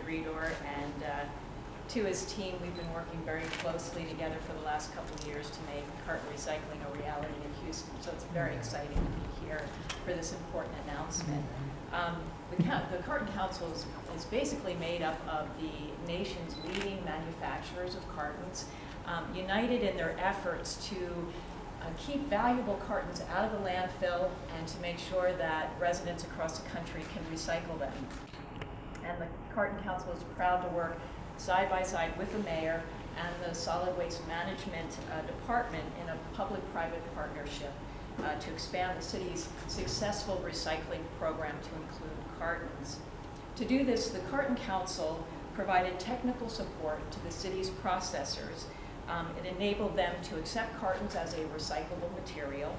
Redor, and to his team, we've been working very closely together for the last couple of years to make carton recycling a reality in Houston. So it's very exciting to be here for this important announcement. The Carton Council is basically made up of the nation's leading manufacturers of cartons, united in their efforts to keep valuable cartons out of the landfill and to make sure that residents across the country can recycle them. And the Carton Council is proud to work side by side with the mayor and the Solid Waste Management Department in a public-private partnership to expand the city's successful recycling program to include cartons. To do this, the Carton Council provided technical support to the city's processors. It enabled them to accept cartons as a recyclable material.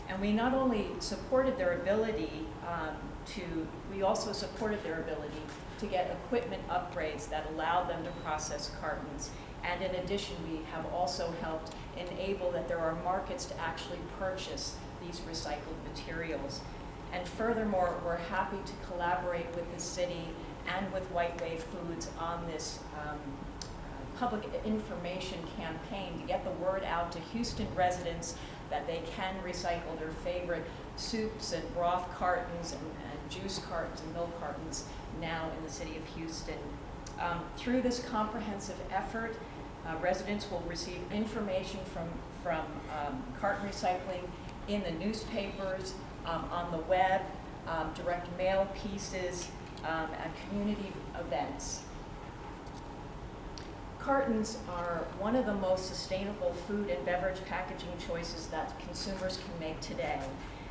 And we not only supported their ability we also supported their ability to get equipment upgrades that allowed them to process cartons. And in addition, we have also helped enable that there are markets to actually purchase these recycled materials. And furthermore, we're happy to collaborate with the city and with White Wave Foods on this public information campaign to get the word out to Houston residents that they can recycle their favorite soups and broth cartons and juice cartons and milk cartons now in the city of Houston. Through this comprehensive effort, residents will receive information from carton recycling in the newspapers, on the web, direct mail pieces, at community events. Cartons are one of the most sustainable food and beverage packaging choices that consumers can make today.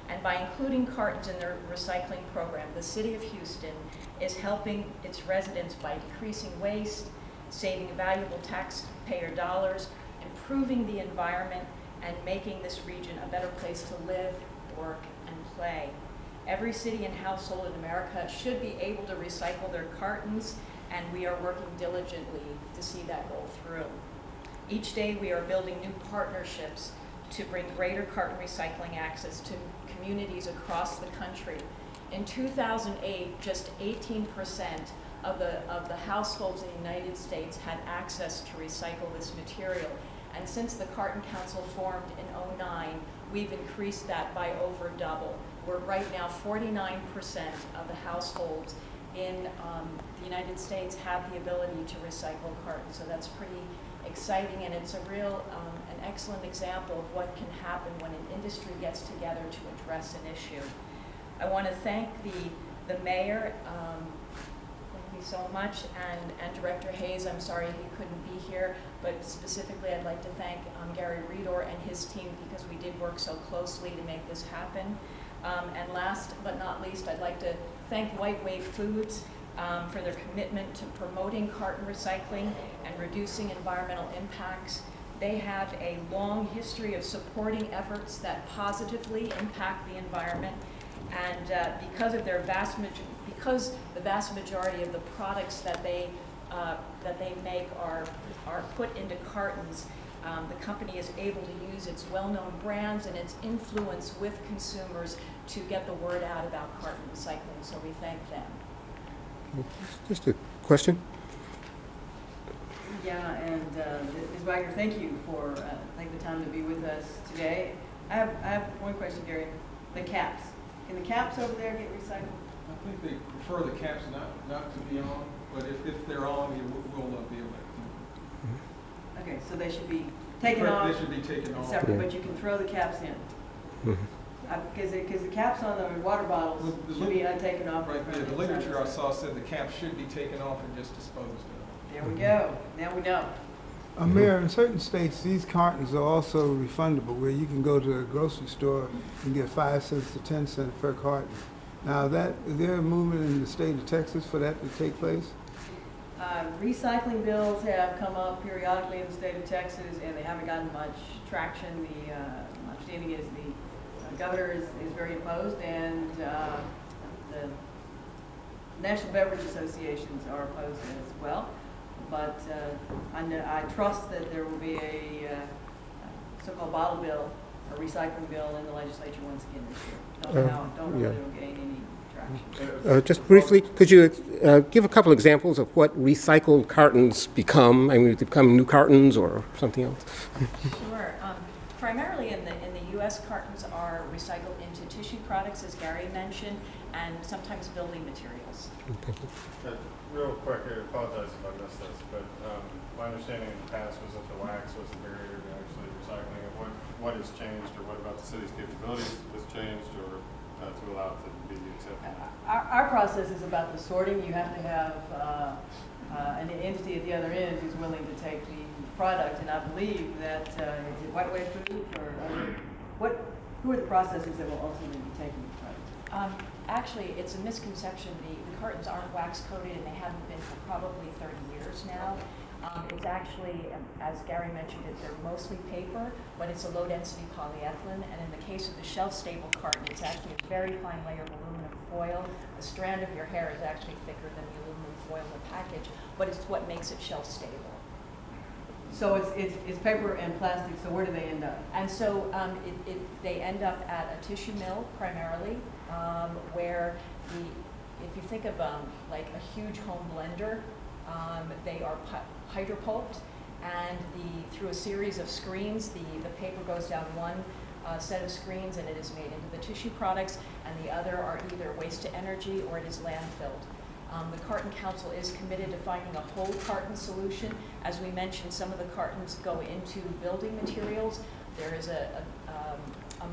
And by including cartons in their recycling program, the city of Houston is helping its residents by decreasing waste, saving valuable taxpayer dollars, improving the environment, and making this region a better place to live, work, and play. Every city and household in America should be able to recycle their cartons, and we are working diligently to see that go through. Each day we are building new partnerships to bring greater carton recycling access to communities across the country. In 2008, just 18% of the households in the United States had access to recycle this material. And since the Carton Council formed in 2009, we've increased that by over double. We're right now 49% of the households in the United States have the ability to recycle cartons. So that's pretty exciting, and it's a real, an excellent example of what can happen when an industry gets together to address an issue. I want to thank the mayor, thank you so much, and Director Hayes. I'm sorry he couldn't be here, but specifically I'd like to thank Gary Redor and his team, because we did work so closely to make this happen. And last but not least, I'd like to thank White Wave Foods for their commitment to promoting carton recycling and reducing environmental impacts. They have a long history of supporting efforts that positively impact the environment, and because the vast majority of the products that they make are put into cartons, the company is able to use its well-known brands and its influence with consumers to get the word out about carton recycling, so we thank them. Just a question. Yeah, and Ms. Wagner, thank you for taking the time to be with us today. I have one question, Gary. The caps. Can the caps over there get recycled? I think they prefer the caps not to be on, but if they're on, you will not be able to. Okay, so they should be taken off. They should be taken off. Separate, but you can throw the caps in. Because the caps on the water bottles should be taken off. Right there, the literature I saw said the caps should be taken off and just disposed of. There we go. Now we know. Mayor, in certain states, these cartons are also refundable, where you can go to a grocery store and get 5 cents to 10 cents per carton. Now, is there a movement in the state of Texas for that to take place? Recycling bills have come up periodically in the state of Texas, and they haven't gotten much traction. My understanding is the governor is very opposed, and the National Beverage Associations are opposed as well. But I trust that there will be a so-called bottle bill, a recycling bill in the legislature once again this year. Don't know whether it will gain any traction. Just briefly, could you give a couple examples of what recycled cartons become? I mean, they become new cartons or something else? Sure. Primarily in the U.S., cartons are recycled into tissue products, as Gary mentioned, and sometimes building materials. Real quick, I apologize if I missed this, but my understanding in the past was that the wax was the barrier to actually recycling it. What has changed, or what about the city's capabilities has changed, or to allow it to be accepted? Our process is about the sorting. You have to have an entity at the other end who's willing to take the product, and I believe that is it White Way Food or who are the processors that will ultimately be taking the product? Actually, it's a misconception. The cartons aren't wax coated, and they haven't been for probably 30 years now. It's actually, as Gary mentioned, they're mostly paper, but it's a low-density polyethylene. And in the case of the shelf-stable carton, it's actually a very fine layer of aluminum foil. A strand of your hair is actually thicker than the aluminum foil in the package, but it's what makes it shelf-stable. So it's paper and plastic. So where do they end up? And so they end up at a tissue mill primarily, where if you think of like a huge home blender, they are hydropulped, and through a series of screens, the paper goes down one set of screens and it is made into the tissue products, and the other are either waste to energy or it is landfilled. The Carton Council is committed to finding a whole carton solution. As we mentioned, some of the cartons go into building materials. There is a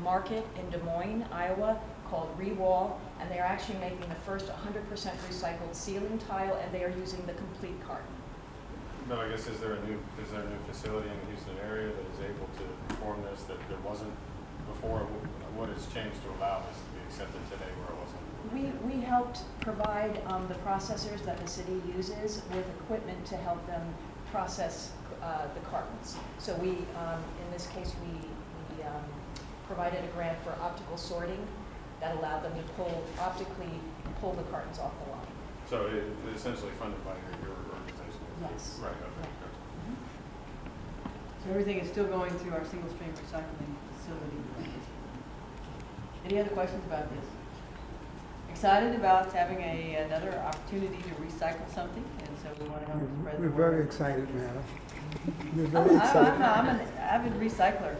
market in Des Moines, Iowa, called Rewall, and they are actually making the first 100% recycled ceiling tile, and they are using the complete carton. No, I guess is there a new facility in the Houston area that is able to perform this that there wasn't before? What has changed to allow this to be accepted today where it wasn't? We helped provide the processors that the city uses with equipment to help them process the cartons. So in this case, we provided a grant for optical sorting that allowed them to optically pull the cartons off the line. So it's essentially funded by your organization? Yes. Right, okay. So everything is still going through our single stream recycling facility. Any other questions about this? Excited about having another opportunity to recycle something, and so we want to help spread the We're word. very excited, man. We're very excited. I'm an avid recycler.